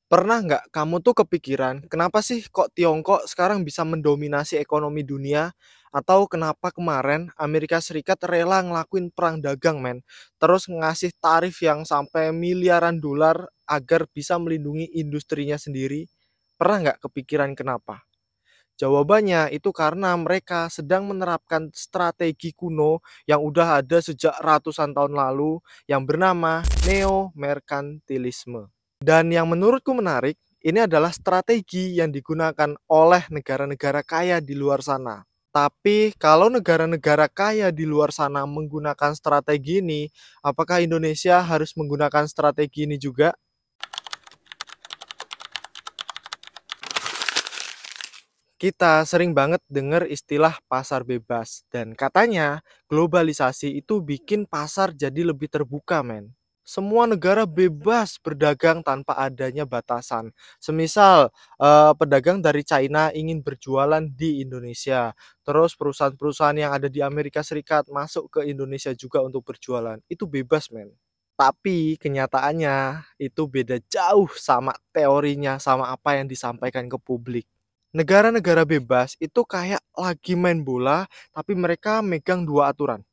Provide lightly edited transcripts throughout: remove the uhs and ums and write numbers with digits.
Pernah nggak kamu tuh kepikiran, kenapa sih kok Tiongkok sekarang bisa mendominasi ekonomi dunia? Atau kenapa kemarin Amerika Serikat rela ngelakuin perang dagang, men? Terus ngasih tarif yang sampai miliaran dolar agar bisa melindungi industrinya sendiri? Pernah nggak kepikiran kenapa? Jawabannya itu karena mereka sedang menerapkan strategi kuno yang udah ada sejak ratusan tahun lalu yang bernama neo-merkantilisme. Dan yang menurutku menarik, ini adalah strategi yang digunakan oleh negara-negara kaya di luar sana. Tapi kalau negara-negara kaya di luar sana menggunakan strategi ini, apakah Indonesia harus menggunakan strategi ini juga? Kita sering banget dengar istilah pasar bebas, dan katanya globalisasi itu bikin pasar jadi lebih terbuka, men. Semua negara bebas berdagang tanpa adanya batasan. Semisal pedagang dari China ingin berjualan di Indonesia, terus perusahaan-perusahaan yang ada di Amerika Serikat masuk ke Indonesia juga untuk berjualan. Itu bebas, men. Tapi kenyataannya itu beda jauh sama teorinya, sama apa yang disampaikan ke publik. Negara-negara bebas itu kayak lagi main bola, tapi mereka megang dua aturan.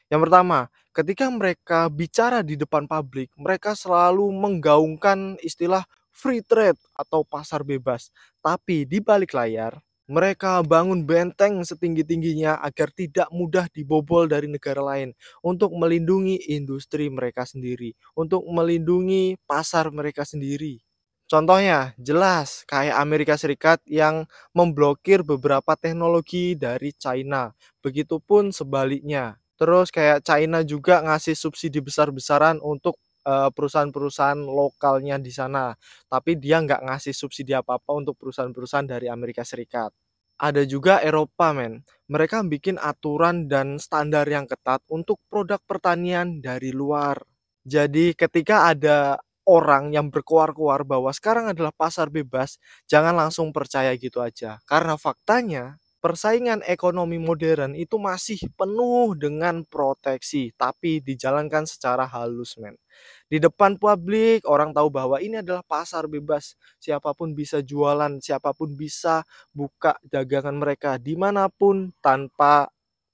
Yang pertama, ketika mereka bicara di depan publik, mereka selalu menggaungkan istilah free trade atau pasar bebas. Tapi di balik layar, mereka bangun benteng setinggi-tingginya agar tidak mudah dibobol dari negara lain untuk melindungi industri mereka sendiri, untuk melindungi pasar mereka sendiri. Contohnya jelas kayak Amerika Serikat yang memblokir beberapa teknologi dari China. Begitupun sebaliknya. Terus kayak China juga ngasih subsidi besar-besaran untuk perusahaan-perusahaan lokalnya di sana. Tapi dia nggak ngasih subsidi apa-apa untuk perusahaan-perusahaan dari Amerika Serikat. Ada juga Eropa, men. Mereka bikin aturan dan standar yang ketat untuk produk pertanian dari luar. Jadi ketika ada orang yang berkoar-koar bahwa sekarang adalah pasar bebas, jangan langsung percaya gitu aja. Karena faktanya, persaingan ekonomi modern itu masih penuh dengan proteksi, tapi dijalankan secara halus, men. Di depan publik, orang tahu bahwa ini adalah pasar bebas. Siapapun bisa jualan, siapapun bisa buka dagangan mereka dimanapun tanpa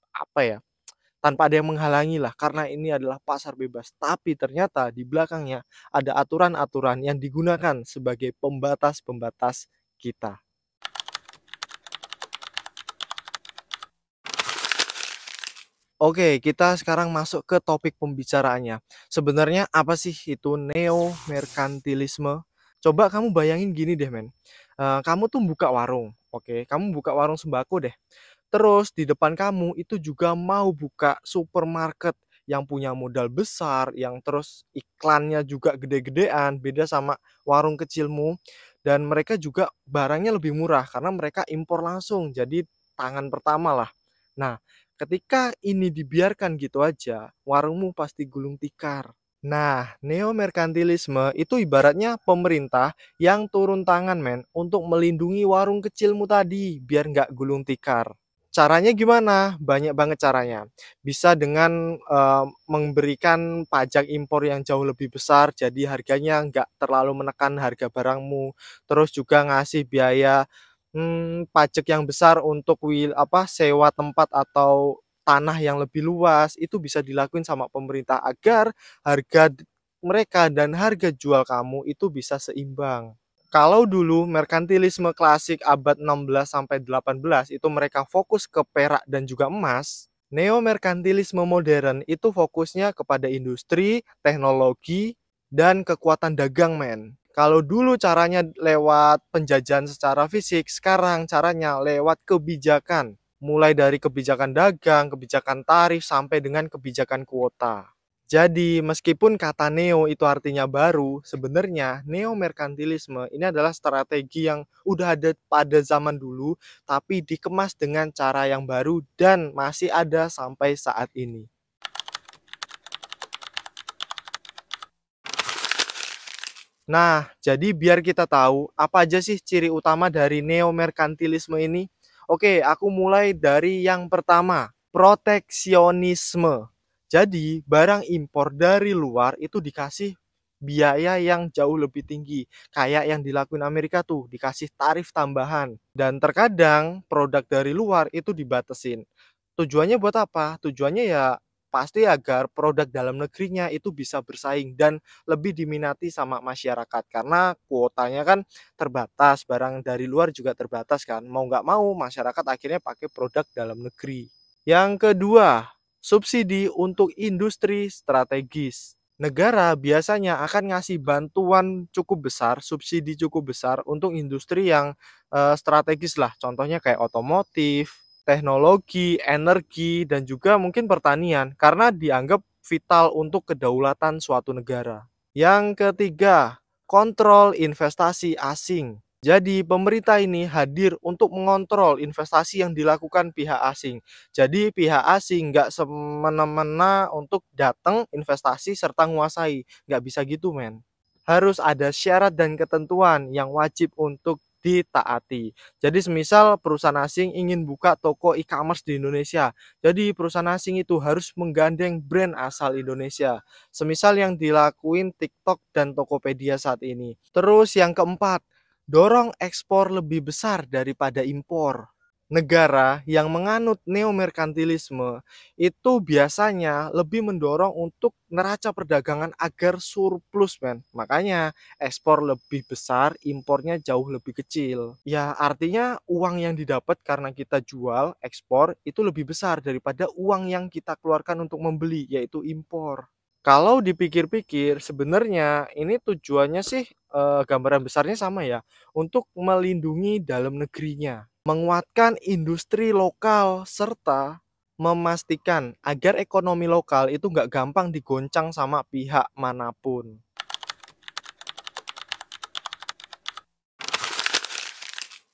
apa ya, tanpa ada yang menghalangi lah karena ini adalah pasar bebas. Tapi ternyata di belakangnya ada aturan-aturan yang digunakan sebagai pembatas-pembatas kita. Oke, kita sekarang masuk ke topik pembicaraannya. Sebenarnya apa sih itu neo-merkantilisme? Coba kamu bayangin gini deh, men. Kamu tuh buka warung, oke, kamu buka warung sembako deh. Terus di depan kamu itu juga mau buka supermarket yang punya modal besar, yang terus iklannya juga gede-gedean, beda sama warung kecilmu. Dan mereka juga barangnya lebih murah karena mereka impor langsung, jadi tangan pertama lah. Nah, ketika ini dibiarkan gitu aja, warungmu pasti gulung tikar. Nah, neomerkantilisme itu ibaratnya pemerintah yang turun tangan, men, untuk melindungi warung kecilmu tadi biar nggak gulung tikar. Caranya gimana? Banyak banget caranya. Bisa dengan memberikan pajak impor yang jauh lebih besar, jadi harganya nggak terlalu menekan harga barangmu. Terus juga ngasih biaya pajak yang besar untuk sewa tempat atau tanah yang lebih luas. Itu bisa dilakuin sama pemerintah agar harga mereka dan harga jual kamu itu bisa seimbang. Kalau dulu merkantilisme klasik abad 16 sampai 18 itu mereka fokus ke perak dan juga emas, neo-merkantilisme modern itu fokusnya kepada industri, teknologi, dan kekuatan dagang, men. Kalau dulu caranya lewat penjajahan secara fisik, sekarang caranya lewat kebijakan. Mulai dari kebijakan dagang, kebijakan tarif, sampai dengan kebijakan kuota. Jadi, meskipun kata neo itu artinya baru, sebenarnya neo-merkantilisme ini adalah strategi yang udah ada pada zaman dulu, tapi dikemas dengan cara yang baru dan masih ada sampai saat ini. Nah, jadi biar kita tahu apa aja sih ciri utama dari neo-merkantilisme ini. Oke, aku mulai dari yang pertama, proteksionisme. Jadi, barang impor dari luar itu dikasih biaya yang jauh lebih tinggi, kayak yang dilakuin Amerika tuh, dikasih tarif tambahan. Dan terkadang produk dari luar itu dibatesin. Tujuannya buat apa? Tujuannya ya pasti agar produk dalam negerinya itu bisa bersaing dan lebih diminati sama masyarakat, karena kuotanya kan terbatas, barang dari luar juga terbatas kan, mau nggak mau masyarakat akhirnya pakai produk dalam negeri. Yang kedua, subsidi untuk industri strategis. Negara biasanya akan ngasih bantuan cukup besar, subsidi cukup besar untuk industri yang strategis lah. Contohnya kayak otomotif, teknologi, energi, dan juga mungkin pertanian karena dianggap vital untuk kedaulatan suatu negara. Yang ketiga, kontrol investasi asing. Jadi pemerintah ini hadir untuk mengontrol investasi yang dilakukan pihak asing. Jadi pihak asing nggak semena-mena untuk datang investasi serta menguasai. Nggak bisa gitu, men. Harus ada syarat dan ketentuan yang wajib untuk ditaati. Jadi semisal perusahaan asing ingin buka toko e-commerce di Indonesia, jadi perusahaan asing itu harus menggandeng brand asal Indonesia. Semisal yang dilakuin TikTok dan Tokopedia saat ini. Terus yang keempat, dorong ekspor lebih besar daripada impor. Negara yang menganut neomerkantilisme itu biasanya lebih mendorong untuk neraca perdagangan agar surplus, men. Makanya ekspor lebih besar, impornya jauh lebih kecil. Ya, artinya uang yang didapat karena kita jual, ekspor itu lebih besar daripada uang yang kita keluarkan untuk membeli, yaitu impor. Kalau dipikir-pikir, sebenarnya ini tujuannya sih gambaran besarnya sama ya, untuk melindungi dalam negerinya, menguatkan industri lokal, serta memastikan agar ekonomi lokal itu nggak gampang digoncang sama pihak manapun.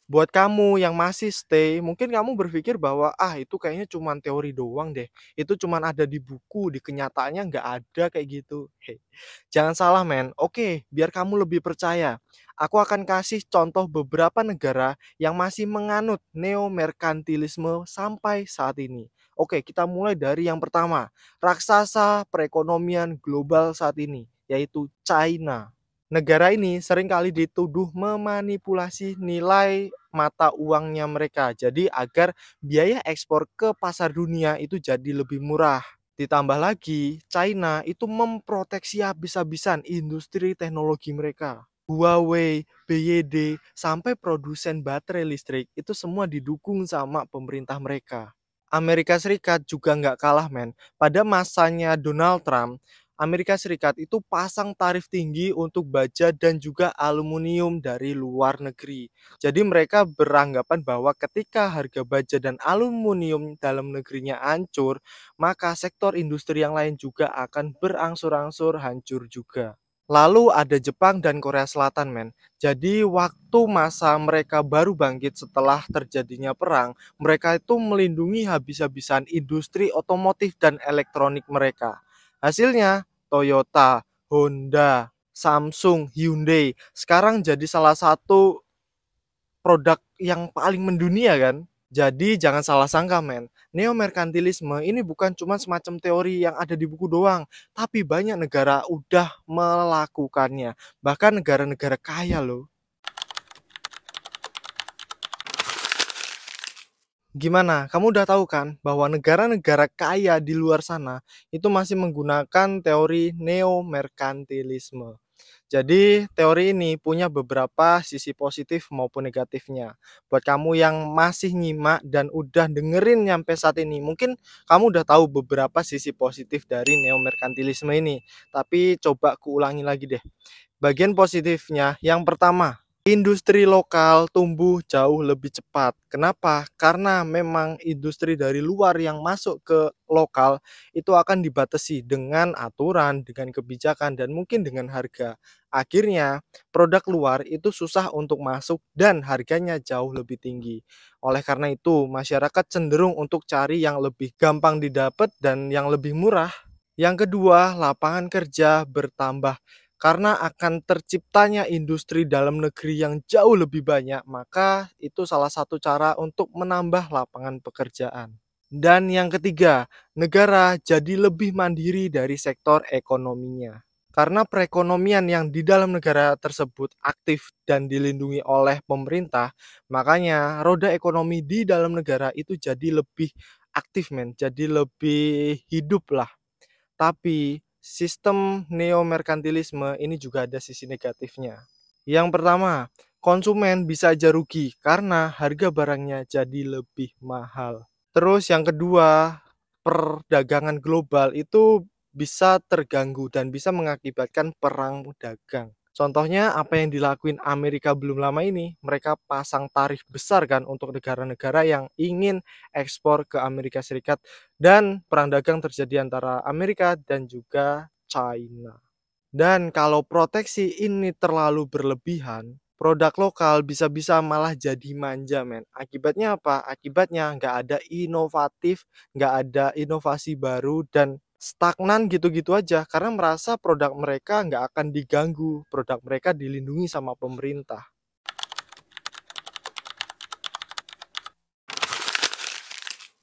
Buat kamu yang masih stay, mungkin kamu berpikir bahwa, "Ah, itu kayaknya cuman teori doang deh. Itu cuman ada di buku, di kenyataannya nggak ada kayak gitu." Jangan salah, men. Oke, biar kamu lebih percaya. Aku akan kasih contoh beberapa negara yang masih menganut neomerkantilisme sampai saat ini. Oke, kita mulai dari yang pertama, raksasa perekonomian global saat ini, yaitu China. Negara ini seringkali dituduh memanipulasi nilai mata uangnya mereka. Jadi agar biaya ekspor ke pasar dunia itu jadi lebih murah. Ditambah lagi, China itu memproteksi habis-habisan industri teknologi mereka. Huawei, BYD, sampai produsen baterai listrik itu semua didukung sama pemerintah mereka. Amerika Serikat juga nggak kalah, men. Pada masanya Donald Trump, Amerika Serikat itu pasang tarif tinggi untuk baja dan juga aluminium dari luar negeri. Jadi mereka beranggapan bahwa ketika harga baja dan aluminium dalam negerinya hancur, maka sektor industri yang lain juga akan berangsur-angsur hancur juga. Lalu ada Jepang dan Korea Selatan, men. Jadi waktu masa mereka baru bangkit setelah terjadinya perang, mereka itu melindungi habis-habisan industri otomotif dan elektronik mereka. Hasilnya, Toyota, Honda, Samsung, Hyundai sekarang jadi salah satu produk yang paling mendunia kan. Jadi jangan salah sangka, men. Neomerkantilisme ini bukan cuma semacam teori yang ada di buku doang, tapi banyak negara udah melakukannya. Bahkan negara-negara kaya loh. Gimana? Kamu udah tahu kan bahwa negara-negara kaya di luar sana itu masih menggunakan teori neomerkantilisme. Jadi teori ini punya beberapa sisi positif maupun negatifnya. Buat kamu yang masih nyimak dan udah dengerin nyampe saat ini, mungkin kamu udah tahu beberapa sisi positif dari neomerkantilisme ini. Tapi coba kuulangi lagi deh. Bagian positifnya, yang pertama, industri lokal tumbuh jauh lebih cepat. Kenapa? Karena memang industri dari luar yang masuk ke lokal itu akan dibatasi dengan aturan, dengan kebijakan, dan mungkin dengan harga. Akhirnya, produk luar itu susah untuk masuk dan harganya jauh lebih tinggi. Oleh karena itu, masyarakat cenderung untuk cari yang lebih gampang didapat dan yang lebih murah. Yang kedua, lapangan kerja bertambah. Karena akan terciptanya industri dalam negeri yang jauh lebih banyak, maka itu salah satu cara untuk menambah lapangan pekerjaan. Dan yang ketiga, negara jadi lebih mandiri dari sektor ekonominya. Karena perekonomian yang di dalam negara tersebut aktif dan dilindungi oleh pemerintah, makanya roda ekonomi di dalam negara itu jadi lebih aktif men, jadi lebih hidup lah. Tapi sistem neomerkantilisme ini juga ada sisi negatifnya. Yang pertama, konsumen bisa aja rugi karena harga barangnya jadi lebih mahal. Terus yang kedua, perdagangan global itu bisa terganggu dan bisa mengakibatkan perang dagang. Contohnya apa yang dilakuin Amerika belum lama ini, mereka pasang tarif besar kan untuk negara-negara yang ingin ekspor ke Amerika Serikat dan perang dagang terjadi antara Amerika dan juga China. Dan kalau proteksi ini terlalu berlebihan, produk lokal bisa-bisa malah jadi manja men. Akibatnya apa? Akibatnya nggak ada inovatif, nggak ada inovasi baru dan stagnan gitu-gitu aja karena merasa produk mereka nggak akan diganggu, produk mereka dilindungi sama pemerintah.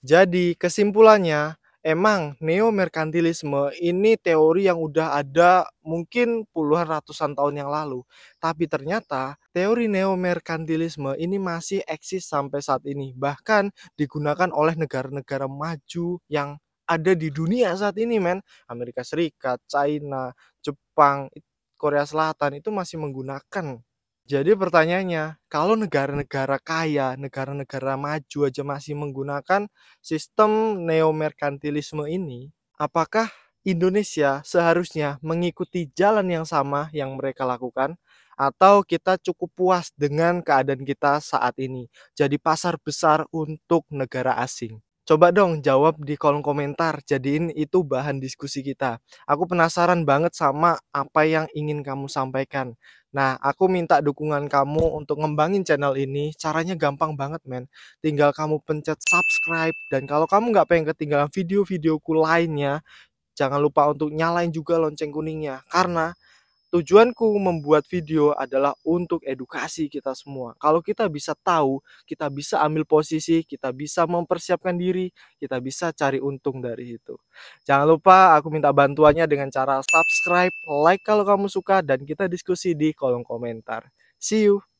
Jadi kesimpulannya, emang neomerkantilisme ini teori yang udah ada mungkin puluhan ratusan tahun yang lalu. Tapi ternyata teori neomerkantilisme ini masih eksis sampai saat ini. Bahkan digunakan oleh negara-negara maju yang ada di dunia saat ini men. Amerika Serikat, China, Jepang, Korea Selatan itu masih menggunakan. Jadi pertanyaannya, kalau negara-negara kaya, negara-negara maju aja masih menggunakan sistem neomerkantilisme ini, apakah Indonesia seharusnya mengikuti jalan yang sama yang mereka lakukan? Atau kita cukup puas dengan keadaan kita saat ini, jadi pasar besar untuk negara asing? Coba dong jawab di kolom komentar, jadiin itu bahan diskusi kita. Aku penasaran banget sama apa yang ingin kamu sampaikan. Nah, aku minta dukungan kamu untuk ngembangin channel ini. Caranya gampang banget, men. Tinggal kamu pencet subscribe. Dan kalau kamu nggak pengen ketinggalan video-videoku lainnya, jangan lupa untuk nyalain juga lonceng kuningnya. Karena tujuanku membuat video adalah untuk edukasi kita semua. Kalau kita bisa tahu, kita bisa ambil posisi, kita bisa mempersiapkan diri, kita bisa cari untung dari itu. Jangan lupa aku minta bantuannya dengan cara subscribe, like kalau kamu suka, dan kita diskusi di kolom komentar. See you!